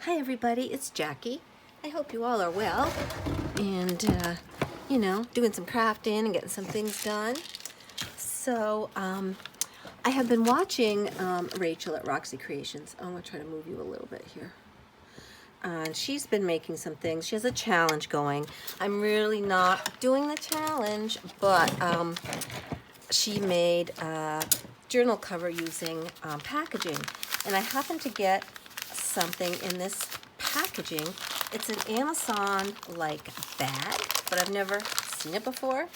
Hi everybody, it's Jackie. I hope you all are well and, doing some crafting and getting some things done. So, I have been watching Rachel at Roxy Creations. I'm going to try to move you a little bit here. And she's been making some things. She has a challenge going. I'm really not doing the challenge, but she made a journal cover using packaging. And I happened to get something in this packaging. It's an Amazon like bag, but I've never seen it before.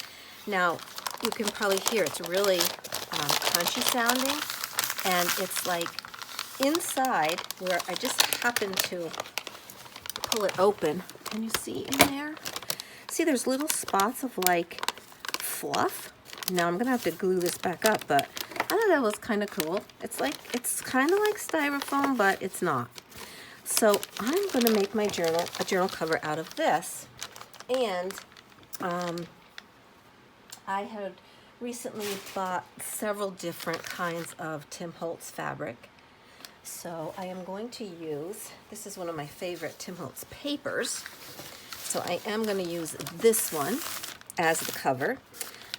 Now you can probably hear it's really crunchy sounding, and it's like inside where I just happened to pull it open. Can you see in there? See, there's little spots of like fluff. Now I'm gonna have to glue this back up, but I thought that was kind of cool. It's kind of like styrofoam, but it's not. So I'm going to make my journal, a journal cover out of this. And I had recently bought several different kinds of Tim Holtz fabric. So I am going to use, this is one of my favorite Tim Holtz papers. So I am going to use this one as the cover,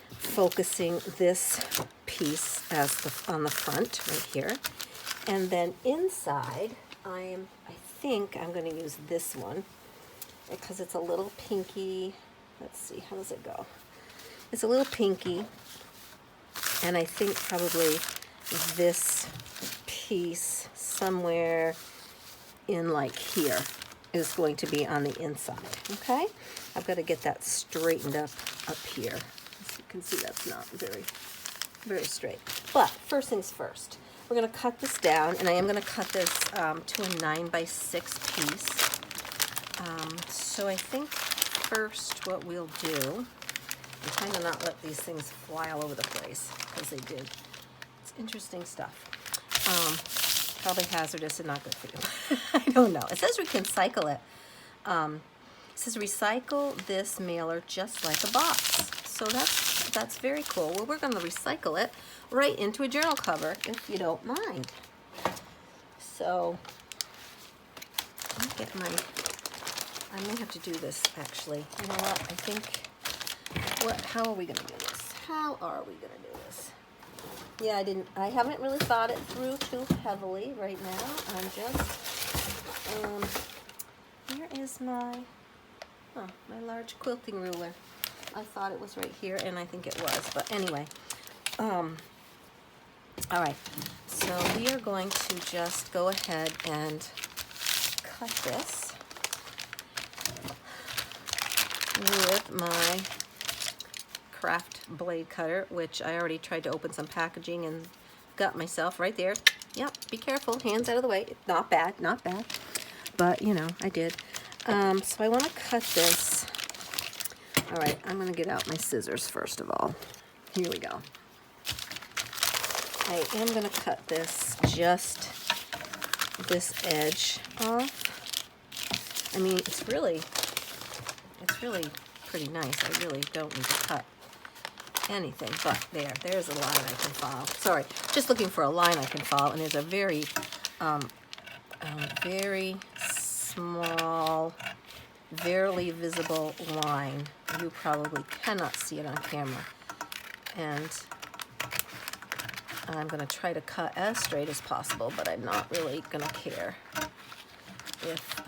focusing this piece as on the front right here. And then inside, I think I'm going to use this one because it's a little pinky. Let's see, how does it go? It's a little pinky, and I think probably this piece somewhere in like here is going to be on the inside, okay? I've got to get that straightened up here. As you can see, that's not very, very straight. But first things first. We're going to cut this down, and I am going to cut this to a 9x6 piece. So I think first what we'll do, I'm trying to not let these things fly all over the place, because they did. It's interesting stuff. Probably hazardous and not good for you. I don't know. It says we can cycle it. It says recycle this mailer just like a box. So that's very cool. Well, we're going to recycle it right into a journal cover, if you don't mind. So, let me get I may have to do this actually. You know what? I think, how are we going to do this? How are we going to do this? Yeah, I haven't really thought it through too heavily right now. I'm just, where is my large quilting ruler? I thought it was right here, and I think it was, but anyway. All right, so we are going to just go ahead and cut this with my craft blade cutter, which I already tried to open some packaging and got myself right there. Yep, be careful, hands out of the way. Not bad, not bad, but you know, I did. So I want to cut this. All right, I'm going to get out my scissors first of all. Here we go. I am going to cut this edge off. I mean, it's really pretty nice. I really don't need to cut anything, but there's a line I can follow. Sorry, just looking for a line I can follow, and there's a very small, barely visible line. You probably cannot see it on camera, and I'm going to try to cut as straight as possible, but I'm not really going to care if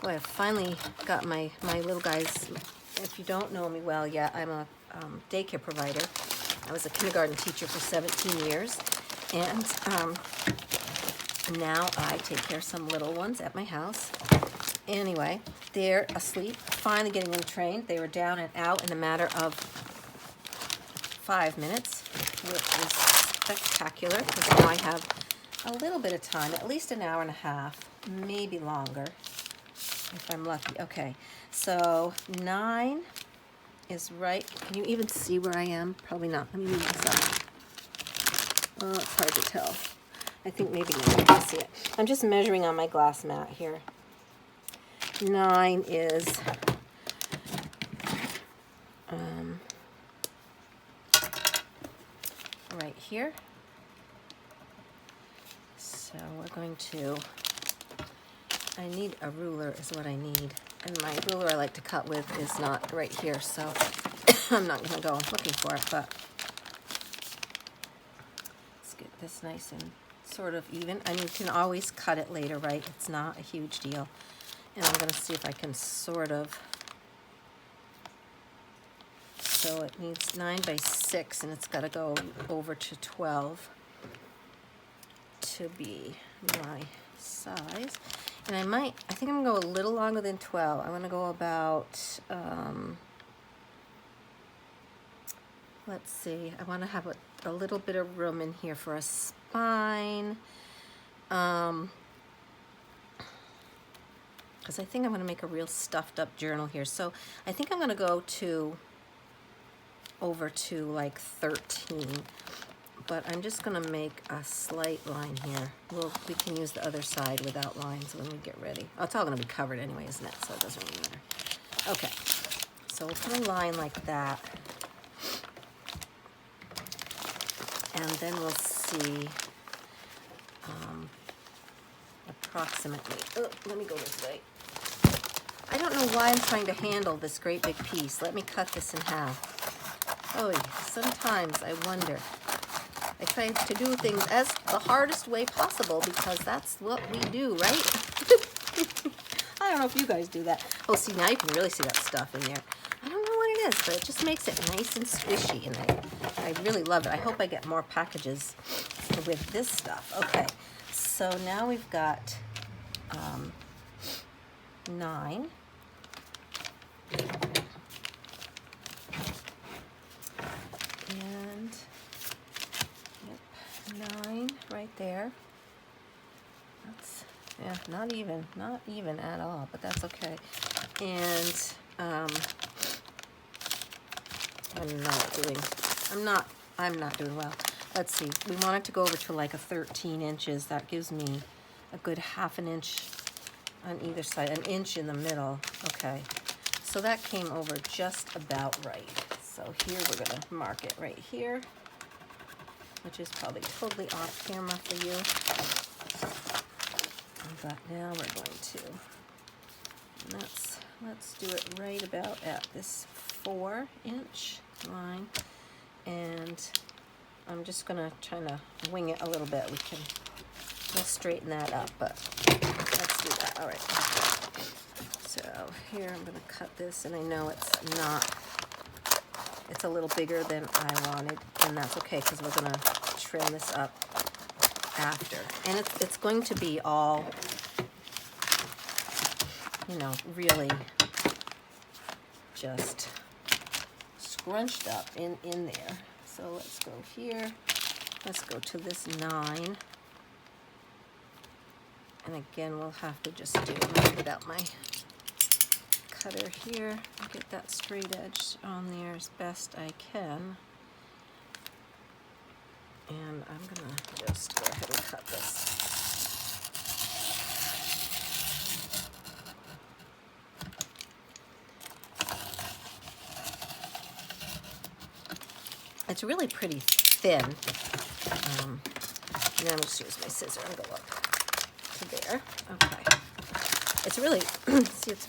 I've finally got my little guys. If you don't know me well yet, I'm a daycare provider. I was a kindergarten teacher for 17 years, and now I take care of some little ones at my house. Anyway, they're asleep, finally getting them trained. They were down and out in a matter of 5 minutes, which is spectacular, because now I have a little bit of time, at least an hour and a half, maybe longer, if I'm lucky. Okay, so 9 is right. Can you even see where I am? Probably not. Let me move this up. Oh, it's hard to tell. I think maybe now you can see it. I'm just measuring on my glass mat here. 9 is right here. So we're going to I need a ruler is what I need. And my ruler I like to cut with is not right here, so I'm not gonna go looking for it, but let's get this nice and sort of even. And you can always cut it later, right? It's not a huge deal. And I'm gonna see if I can sort of, so it needs 9 by 6 and it's gotta go over to 12 to be my size. And I think I'm gonna go a little longer than 12. I'm gonna go about, let's see, I wanna have a little bit of room in here for a spine. Because I think I'm gonna make a real stuffed up journal here. So I think I'm gonna go over to like 13. But I'm just gonna make a slight line here. We can use the other side without lines when we get ready. Oh, it's all gonna be covered anyway, isn't it? So it doesn't really matter. Okay, so we'll put a line like that. And then we'll see approximately, oh, let me go this way. I don't know why I'm trying to handle this great big piece. Let me cut this in half. Oh, sometimes I wonder. I try to do things as the hardest way possible because that's what we do, right? I don't know if you guys do that. Oh, see, now you can really see that stuff in there. I don't know what it is, but it just makes it nice and squishy, and I really love it. I hope I get more packages with this stuff. Okay, so now we've got 9. And 9 right there. That's, yeah, not even at all, but that's okay. And I'm not doing well. Let's see, we want it to go over to like a 13 inches. That gives me a good ½ an inch on either side, an inch in the middle. Okay, so that came over just about right. So here we're gonna mark it right here, which is probably totally off camera for you. But now we're going to, let's do it right about at this 4-inch line. And I'm just gonna try to wing it a little bit. We'll straighten that up, but let's do that. All right. So here I'm gonna cut this, and I know it's a little bigger than I wanted, and that's okay because we're gonna trim this up after. And it's going to be all, you know, really just scrunched up in there. So let's go here. Let's go to this 9. And again, we'll have to just do it without my cutter here. Get that straight edge on there as best I can. And I'm gonna just go ahead and cut this. It's really pretty thin. Now I'm just use my scissor and go up to there. Okay. It's really, see, it's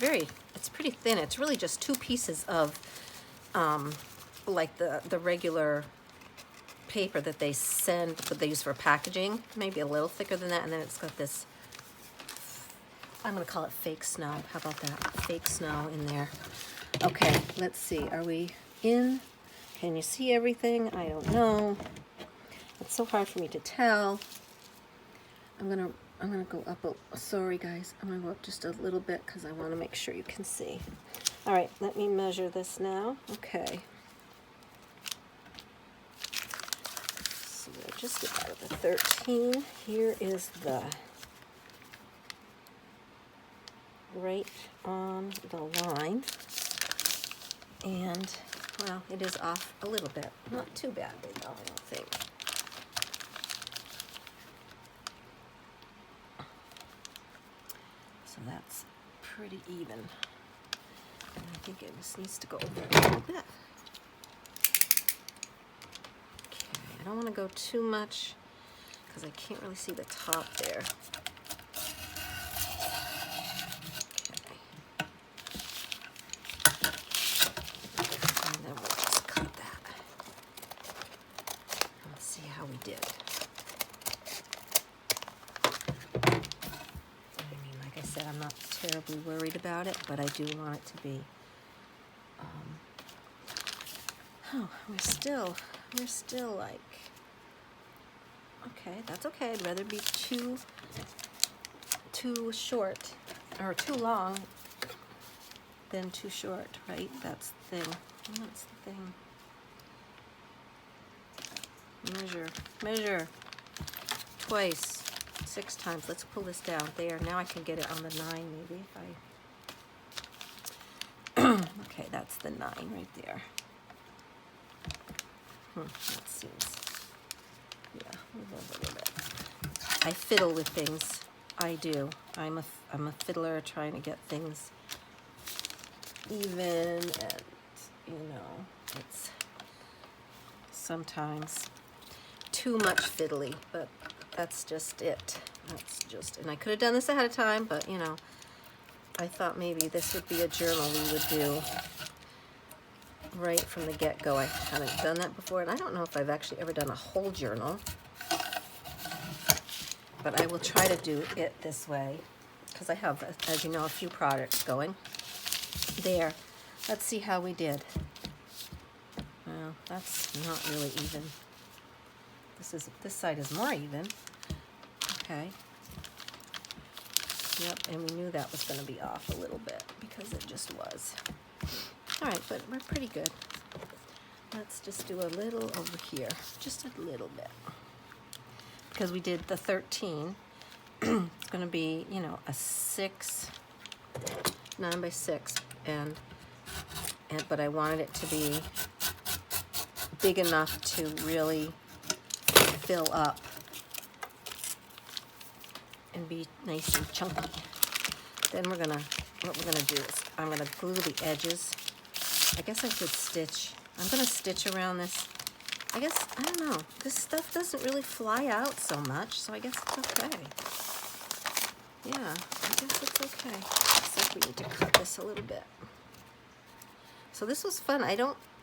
pretty thin. It's really just 2 pieces of, like the regular paper that they send, that they use for packaging, maybe a little thicker than that, and then it's got this, I'm gonna call it fake snow. How about that? Fake snow in there. Okay, let's see. Are we in? Can you see everything? I don't know. It's so hard for me to tell. I'm gonna go up sorry guys, I'm gonna go up just a little bit because I want to make sure you can see. All right, let me measure this now. Okay. So we'll just get out of the 13. Here is the right on the line. And well, it is off a little bit. Not too badly though, I don't think. So that's pretty even. And I think it just needs to go over a little bit. Okay, I don't want to go too much because I can't really see the top there. I'm not terribly worried about it, but I do want it to be. Oh, we're still like, okay, that's okay. I'd rather be too short or too long than too short, right? That's the thing. That's the thing. Measure twice, 6 times. Let's pull this down there. Now I can get it on the 9 maybe if I, okay, that's the 9 right there. That seems, yeah, move over a little bit. I fiddle with things. I do. I'm a fiddler trying to get things even, and you know, it's sometimes too much fiddly, but that's just it. And I could have done this ahead of time, but you know, I thought maybe this would be a journal we would do right from the get-go. I haven't done that before, and I don't know if I've actually ever done a whole journal, but I will try to do it this way because I have, as you know, a few products going. There. Let's see how we did. Well, that's not really even. This side is more even. Okay. Yep, and we knew that was going to be off a little bit because it just was. All right, but we're pretty good. Let's just do a little over here, just a little bit. Because we did the 13. It's going to be, you know, a 9 by 6, but I wanted it to be big enough to really fill up and be nice and chunky. Then what we're gonna do is I'm gonna glue the edges. I guess I could stitch. I'm gonna stitch around this. I guess, I don't know, this stuff doesn't really fly out so much, so I guess it's okay. Yeah, I guess it's okay. Looks like we need to cut this a little bit. So this was fun. I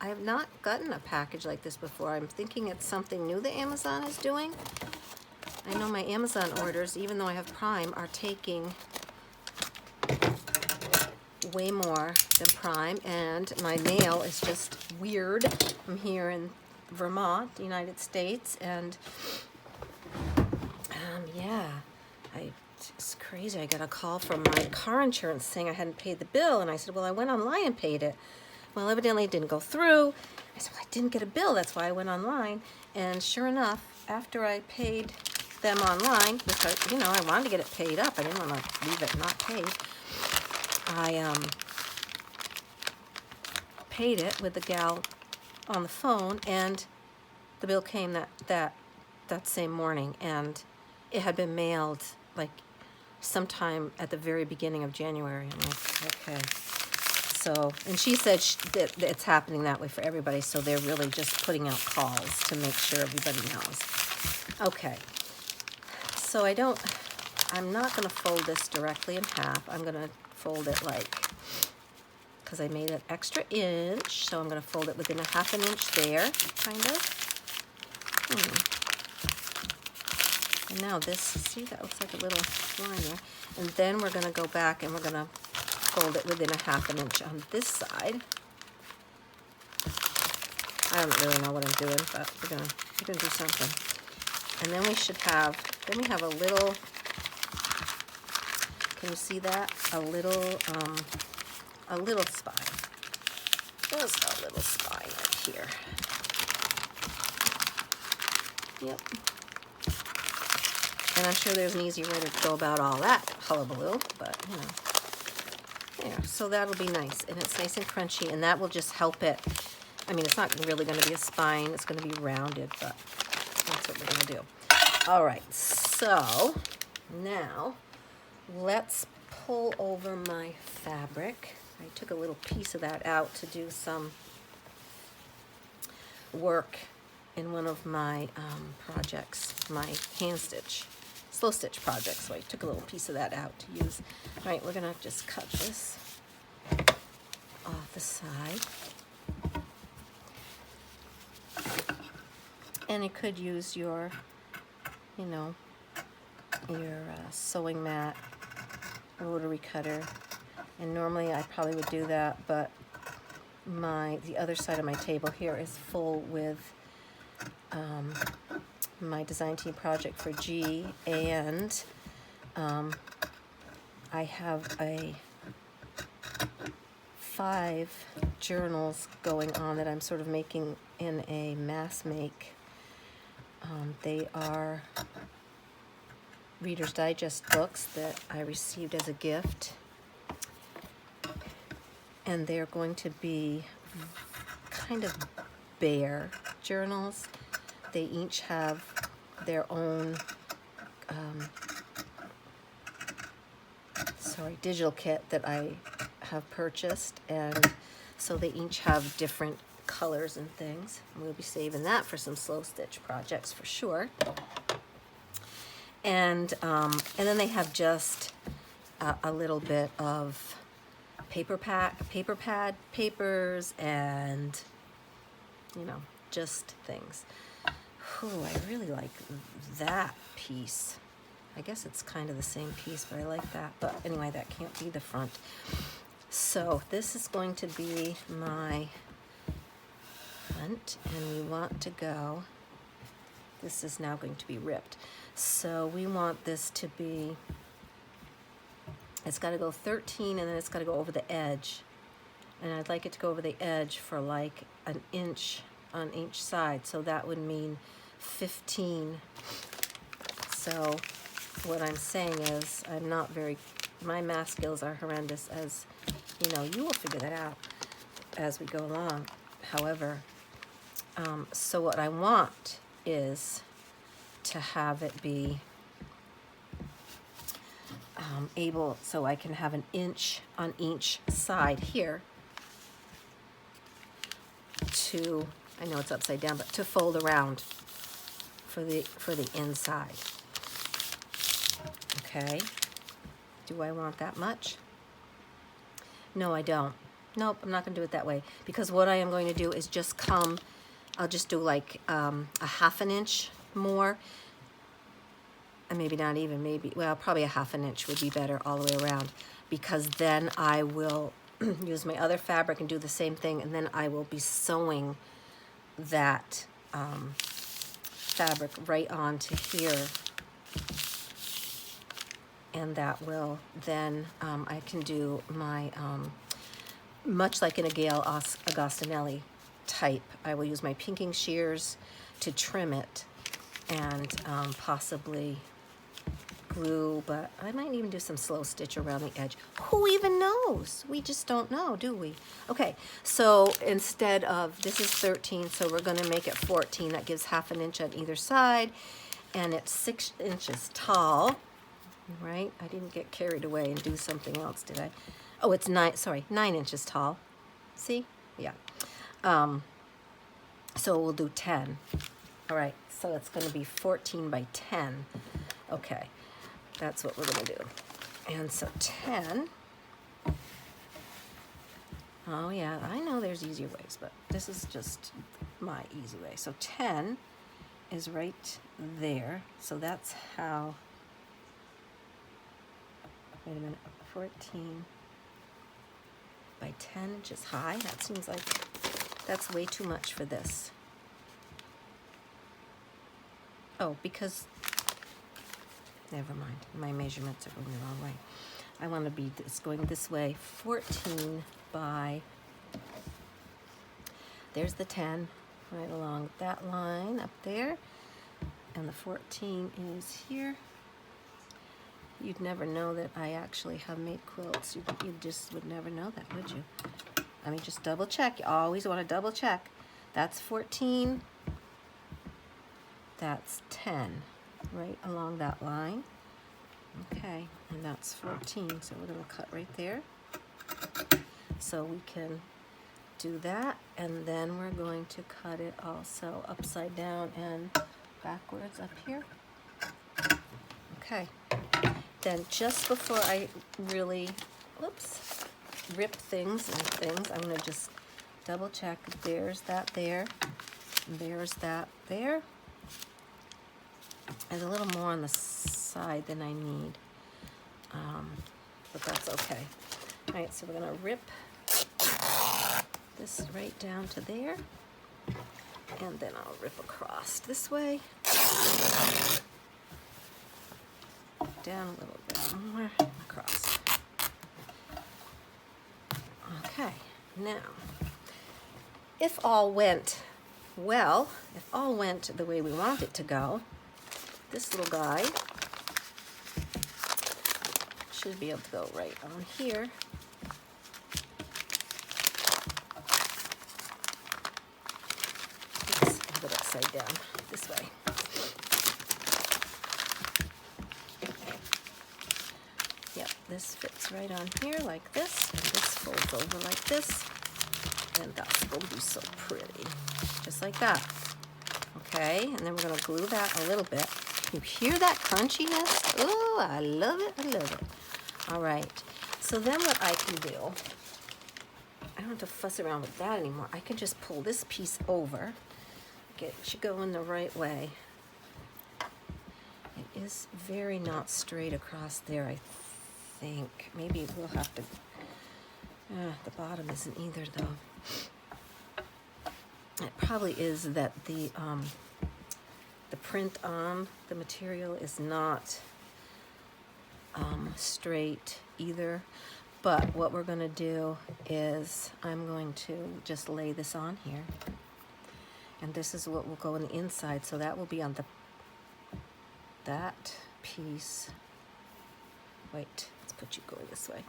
have not gotten a package like this before. I'm thinking it's something new that Amazon is doing. I know my Amazon orders, even though I have Prime, are taking way more than Prime, and my mail is just weird. I'm here in Vermont, United States, and yeah, it's crazy. I got a call from my car insurance saying I hadn't paid the bill, and I said, well, I went online and paid it. Well, evidently it didn't go through. I said, well, I didn't get a bill, that's why I went online. And sure enough, after I paid them online, which I wanted to get it paid up. I didn't want to leave it not paid. I paid it with the gal on the phone, and the bill came that same morning, and it had been mailed like sometime at the very beginning of January. I'm like, okay. So, and she said that it's happening that way for everybody, so they're really just putting out calls to make sure everybody knows. Okay. So I'm not going to fold this directly in half. I'm going to fold it because I made an extra inch, so I'm going to fold it within a ½ an inch there, kind of. And now this, see, that looks like a little line there. And then we're going to go back and we're going to fold it within a ½ an inch on this side. I don't really know what I'm doing, but we're gonna do something. And then we have a little, can you see that? A little spine. There's a little spine right here. Yep. And I'm sure there's an easier way to go about all that hullabaloo, but you know. There, so that'll be nice, and it's nice and crunchy, and that will just help it. I mean, it's not really going to be a spine, it's going to be rounded, but that's what we're going to do. All right, so now let's pull over my fabric. I took a little piece of that out to do some work in one of my projects, my hand stitch, slow stitch project, so I took a little piece of that out to use. All right, we're gonna just cut this off the side. And you could use your, your sewing mat rotary cutter. And normally I probably would do that, but the other side of my table here is full with my design team project for G, and I have 5 journals going on that I'm sort of making in a mass make. They are Reader's Digest books that I received as a gift, and they're going to be kind of bare journals. They each have their own digital kit that I have purchased, and so they each have different colors and things. We'll be saving that for some slow stitch projects for sure. And then they have just a little bit of paper pad papers, and just things. Ooh, I really like that piece. I guess it's kind of the same piece, but I like that. But anyway, that can't be the front. So this is going to be my front, and we want to go, this is now going to be ripped. So we want this to be, it's got to go 13, and then it's got to go over the edge. And I'd like it to go over the edge for like an inch on each side. So that would mean 15. So what I'm saying is my math skills are horrendous, as you will figure that out as we go along. However, so what I want is to have it be able, so I can have an inch on each side here to, I know it's upside down, but to fold around for the inside. Okay, do I want that much? No, I don't. Nope, I'm not going to do it that way, because what I am going to do is just I'll just do like a ½ an inch more, and maybe not even, well, probably a ½ an inch would be better all the way around, because then I will use my other fabric and do the same thing, and then I will be sewing that fabric right onto here. And that will then, I can do my, much like in a Gayle Agostinelli type, I will use my pinking shears to trim it, and possibly glue, but I might even do some slow stitch around the edge. Who even knows? We just don't know, do we? Okay, so instead of, this is 13, so we're gonna make it 14. That gives ½ an inch on either side, and it's 6 inches tall. Right? I didn't get carried away and do something else, did I? Oh, it's 9 inches tall. See? Yeah. So we'll do 10. All right, so it's going to be 14 by 10. Okay, that's what we're going to do. And so 10. Oh, yeah, I know there's easier ways, but this is just my easy way. So 10 is right there. So that's how... Wait a minute, 14 by 10 inches high? That seems like that's way too much for this. Oh, because, never mind, my measurements are going the wrong way. I want to be going this way, 14 by, there's the 10, right along that line up there, and the 14 is here. You'd never know that I actually have made quilts. You just would never know that, would you? I mean, just double check. You always want to double check. That's 14. That's 10, right along that line. Okay, and that's 14. So we're going to cut right there. So we can do that, and then we're going to cut it also upside down and backwards up here. Okay. Then just before I really, rip things, I'm going to just double check. There's that there. There's that there. There's a little more on the side than I need. but that's okay. All right, so we're gonna rip this right down to there, and then I'll rip across this way, down a little bit more, across. Okay, now, if all went well, if all went the way we want it to go, this little guy should be able to go right on here. Oops, I'll put it upside down this way. Yep, this fits right on here like this, and this folds over like this, and that's going to be so pretty, just like that. Okay, and then we're going to glue that a little bit. You hear that crunchiness? Oh, I love it, I love it. All right, so then what I can do, I don't have to fuss around with that anymore. I can just pull this piece over, get you going the right way. It is very not straight across there, I think. Maybe we'll have to, the bottom isn't either though. It probably is that the print on the material is not straight either. But what we're going to do is I'm going to just lay this on here. And this is what will go on the inside. So that will be on that piece. Wait, let's put you going this way.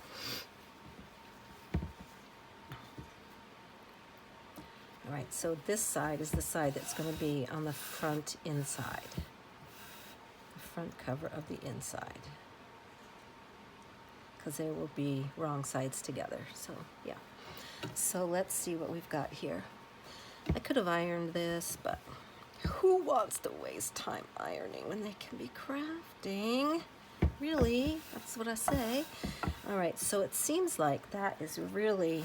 All right, so this side is the side that's going to be on the front inside, the front cover of the inside, because there will be wrong sides together. So yeah, so let's see what we've got here. I could have ironed this, but who wants to waste time ironing when they can be crafting? Really, that's what I say. All right, so it seems like that is really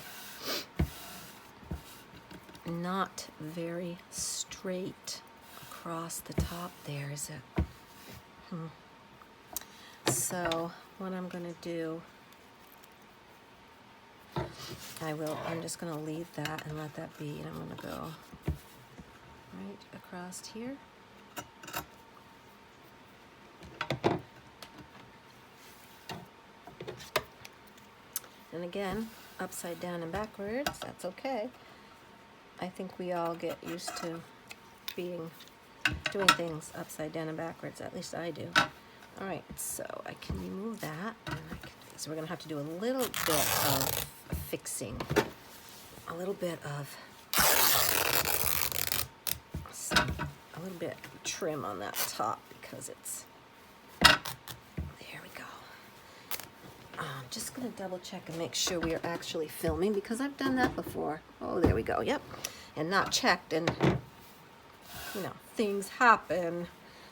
not very straight across the top there, is it? So what I'm going to do, I'm just going to leave that and let that be, and I'm going to go right across here. And again, upside down and backwards, that's okay. I think we all get used to doing things upside down and backwards. At least I do. All right, so I can remove that. And so we're going to have to do a little bit of fixing. A little bit of trim on that top because it's, there we go. I'm just going to double check and make sure we are actually filming because I've done that before. Oh, there we go. Yep. And not checked, and you know, things happen.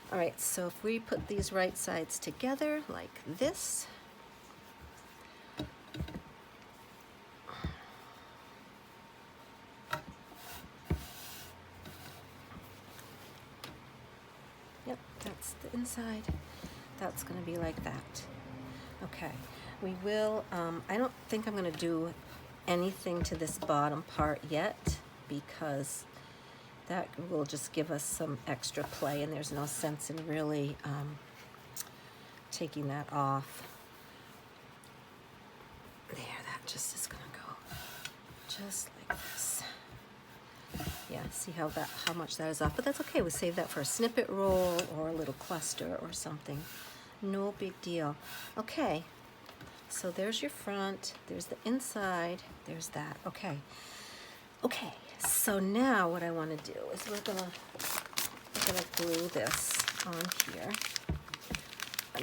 All right, so if we put these right sides together like this, yep, that's the inside. That's going to be like that. Okay, we will, I don't think I'm going to do anything to this bottom part yet because that will just give us some extra play, and there's no sense in really taking that off. There, that just is going to go just like this. Yeah, see how much that is off, but that's okay. We save that for a snippet roll or a little cluster or something. No big deal. Okay, so there's your front, there's the inside, there's that. Okay. Okay, so now what I want to do is we're gonna glue this on here,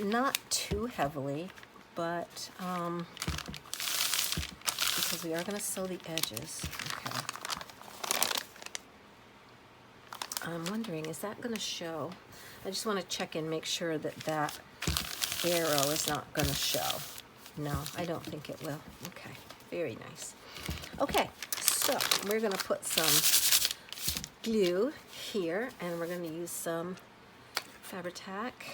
not too heavily, but because we are going to sew the edges. Okay. I'm wondering, is that going to show? I just want to check and make sure that that arrow is not going to show. No, I don't think it will. Okay, very nice. Okay. So we're going to put some glue here, and we're going to use some Fabri-Tac.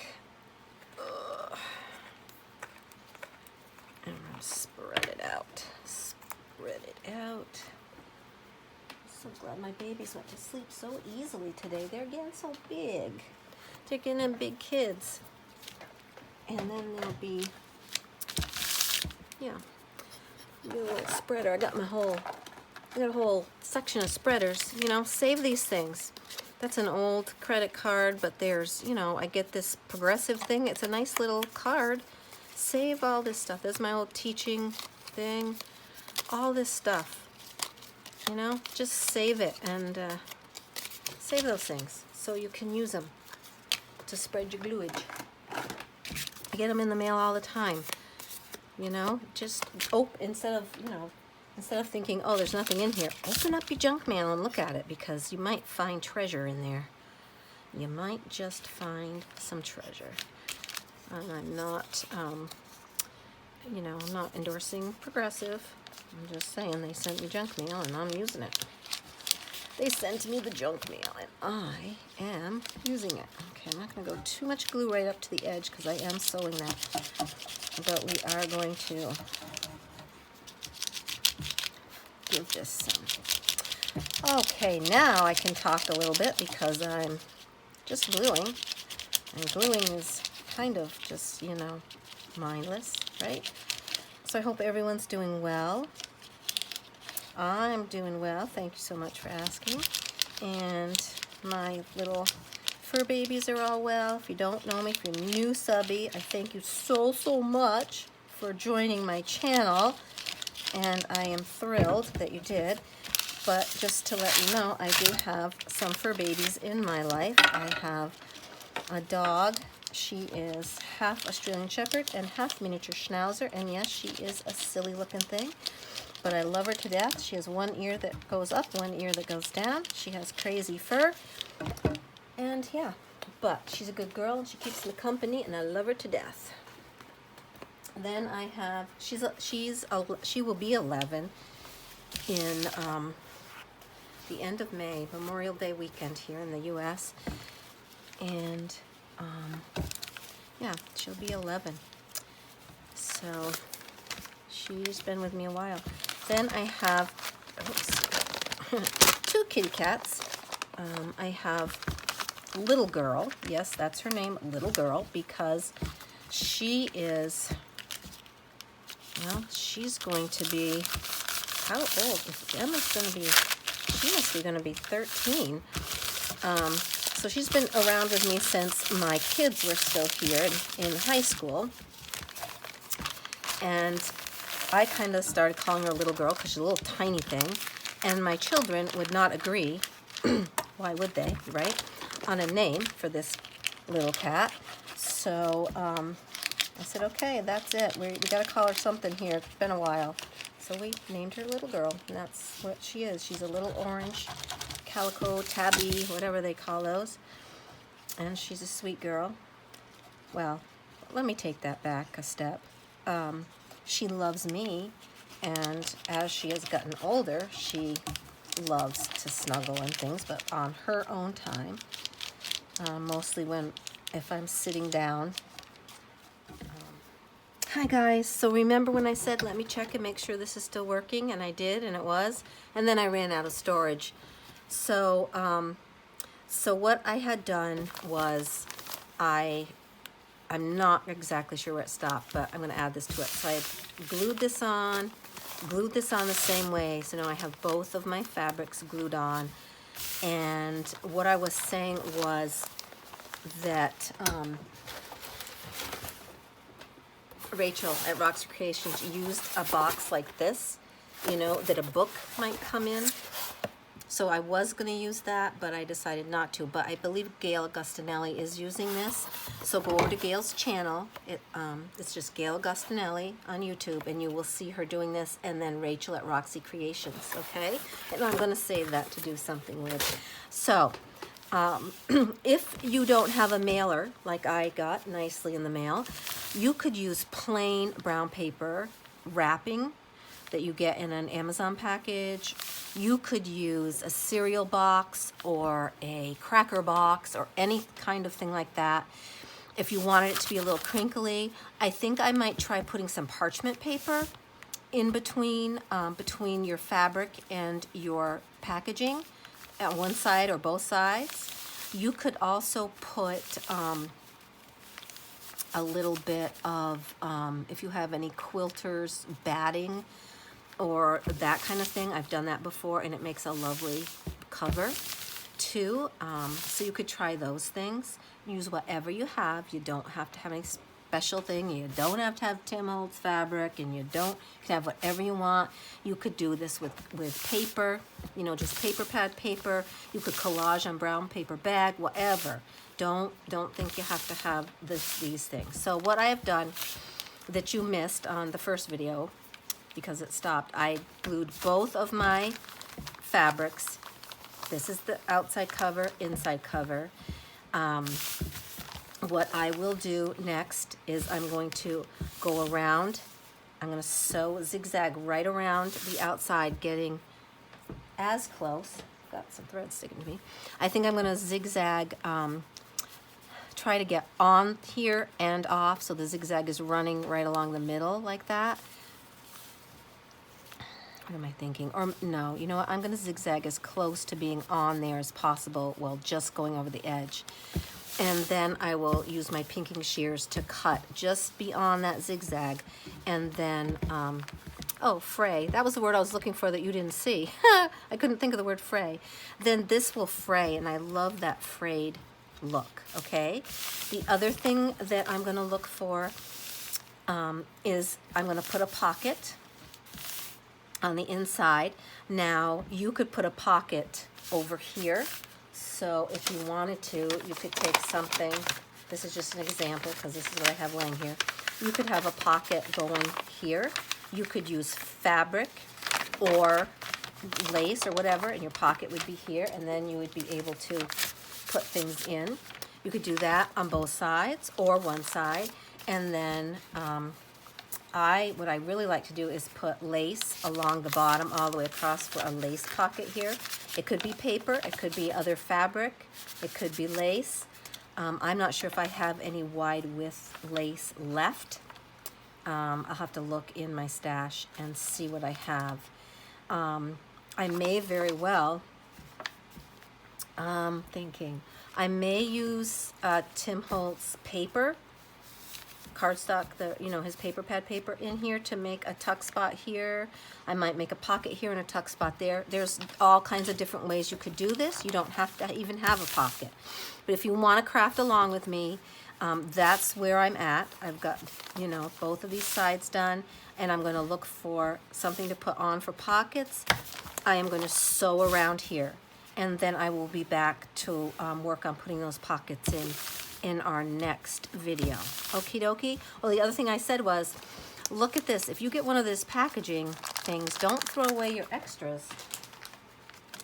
And I'm gonna spread it out. Spread it out. So glad my babies went to sleep so easily today. They're getting so big. They're getting big kids. And then there'll be, yeah, a little spreader. I got a whole section of spreaders. You know, save these things. That's an old credit card, but there's, you know, I get this Progressive thing. It's a nice little card. Save all this stuff. There's my old teaching thing. All this stuff. You know, just save it and save those things so you can use them to spread your gluage. I get them in the mail all the time. You know, just instead of thinking, oh, there's nothing in here, open up your junk mail and look at it, because you might find treasure in there. You might just find some treasure. And I'm not, you know, I'm not endorsing Progressive. I'm just saying they sent me junk mail and I'm using it. They sent me the junk mail and I am using it. Okay, I'm not going to go too much glue right up to the edge because I am sewing that. But we are going to give this some. Okay, now I can talk a little bit because I'm just gluing. And gluing is kind of just, you know, mindless, right? So I hope everyone's doing well. I'm doing well. Thank you so much for asking. And my little fur babies are all well. If you don't know me, if you're a new subby, I thank you so much for joining my channel. And I am thrilled that you did. But just to let you know, I do have some fur babies in my life. I have a dog. She is half Australian Shepherd and half miniature Schnauzer. And yes, she is a silly looking thing. But I love her to death. She has one ear that goes up, one ear that goes down. She has crazy fur. And yeah, but she's a good girl and she keeps me company and I love her to death. Then I have, she will be 11 in the end of May, Memorial Day weekend here in the U.S. And yeah, she'll be 11. So she's been with me a while. Then I have two kitty cats. I have Little Girl. Yes, that's her name, Little Girl, because she is, well, she's going to be, how old? If Emma's going to be, she must be going to be 13. So she's been around with me since my kids were still here in high school. And I kind of started calling her Little Girl because she's a little tiny thing. And my children would not agree, why would they, right, on a name for this little cat. So I said, okay, that's it. We got to call her something here. It's been a while. So we named her Little Girl, and that's what she is. She's a little orange calico tabby, whatever they call those. And she's a sweet girl. Well, let me take that back a step. She loves me, and as she has gotten older, she loves to snuggle and things, but on her own time. Mostly if I'm sitting down. Hi guys, so remember when I said let me check and make sure this is still working, and I did, and it was, and then I ran out of storage. So so what I had done was I'm not exactly sure where it stopped, but I'm going to add this to it. So I glued this on the same way. So now I have both of my fabrics glued on. And what I was saying was that Rachel at Roxy Creations used a box like this, you know, that a book might come in. So I was going to use that, but I decided not to. But I believe Gayle Agostinelli is using this. So go over to Gayle's channel. It's just Gayle Agostinelli on YouTube, and you will see her doing this, and then Rachel at Roxy Creations, okay? And I'm going to save that to do something with. So if you don't have a mailer, like I got nicely in the mail, you could use plain brown paper wrapping that you get in an Amazon package. You could use a cereal box or a cracker box or any kind of thing like that. If you wanted it to be a little crinkly, I think I might try putting some parchment paper in between, between your fabric and your packaging at one side or both sides. You could also put a little bit of, if you have any quilters batting or that kind of thing. I've done that before and it makes a lovely cover too. So you could try those things. Use whatever you have. You don't have to have any special thing. You don't have to have Tim Holtz fabric, and you can have whatever you want. You could do this with paper, you know, just paper pad paper. You could collage on brown paper bag, whatever. Don't think you have to have these things. So what I have done that you missed on the first video, because it stopped, I glued both of my fabrics. This is the outside cover, inside cover. What I will do next is I'm going to go around. I'm going to sew zigzag right around the outside, getting as close. Got some thread sticking to me. I think I'm going to zigzag, try to get on here and off, so the zigzag is running right along the middle like that. What am I thinking? Or no, you know what? I'm going to zigzag as close to being on there as possible while just going over the edge. And then I will use my pinking shears to cut just beyond that zigzag. And then, oh, fray. That was the word I was looking for that you didn't see. I couldn't think of the word fray. Then this will fray, and I love that frayed look, okay? The other thing that I'm going to look for is I'm going to put a pocket on the inside. Now, you could put a pocket over here. So if you wanted to, you could take something, this is just an example because this is what I have laying here. You could have a pocket going here. You could use fabric or lace or whatever, and your pocket would be here, and then you would be able to put things in. You could do that on both sides or one side. And then what I really like to do is put lace along the bottom all the way across for a lace pocket here. It could be paper, it could be other fabric, it could be lace. I'm not sure if I have any wide width lace left. I'll have to look in my stash and see what I have. I may very well, thinking, I may use Tim Holtz paper, cardstock, his paper pad paper in here to make a tuck spot here. I might make a pocket here and a tuck spot there. There's all kinds of different ways you could do this. You don't have to even have a pocket. But if you want to craft along with me, that's where I'm at. I've got, both of these sides done, and I'm going to look for something to put on for pockets. I am going to sew around here, and then I will be back to work on putting those pockets in our next video. Okie dokie. Well, the other thing I said was, look at this. If you get one of these packaging things, don't throw away your extras.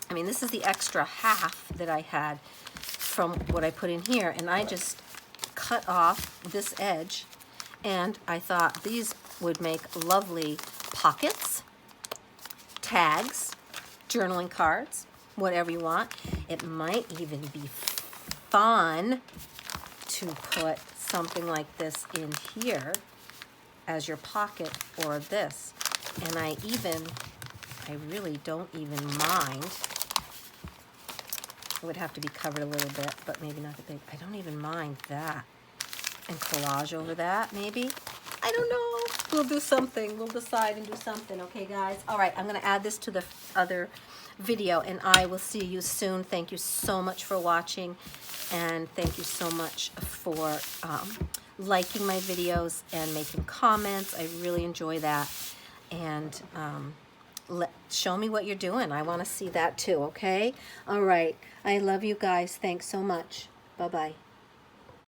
I mean, this is the extra half that I had from what I put in here, and I just cut off this edge, and I thought these would make lovely pockets, tags, journaling cards, whatever you want. It might even be fun to put something like this in here as your pocket, or this. And I really don't even mind. It would have to be covered a little bit, but maybe not that big. I don't even mind that. And collage over that, maybe. I don't know. We'll do something. We'll decide and do something, okay, guys? All right, I'm going to add this to the other video, and I will see you soon. Thank you so much for watching, and thank you so much for liking my videos and making comments. I really enjoy that. And show me what you're doing. I want to see that too, okay? All right. I love you guys. Thanks so much. Bye-bye.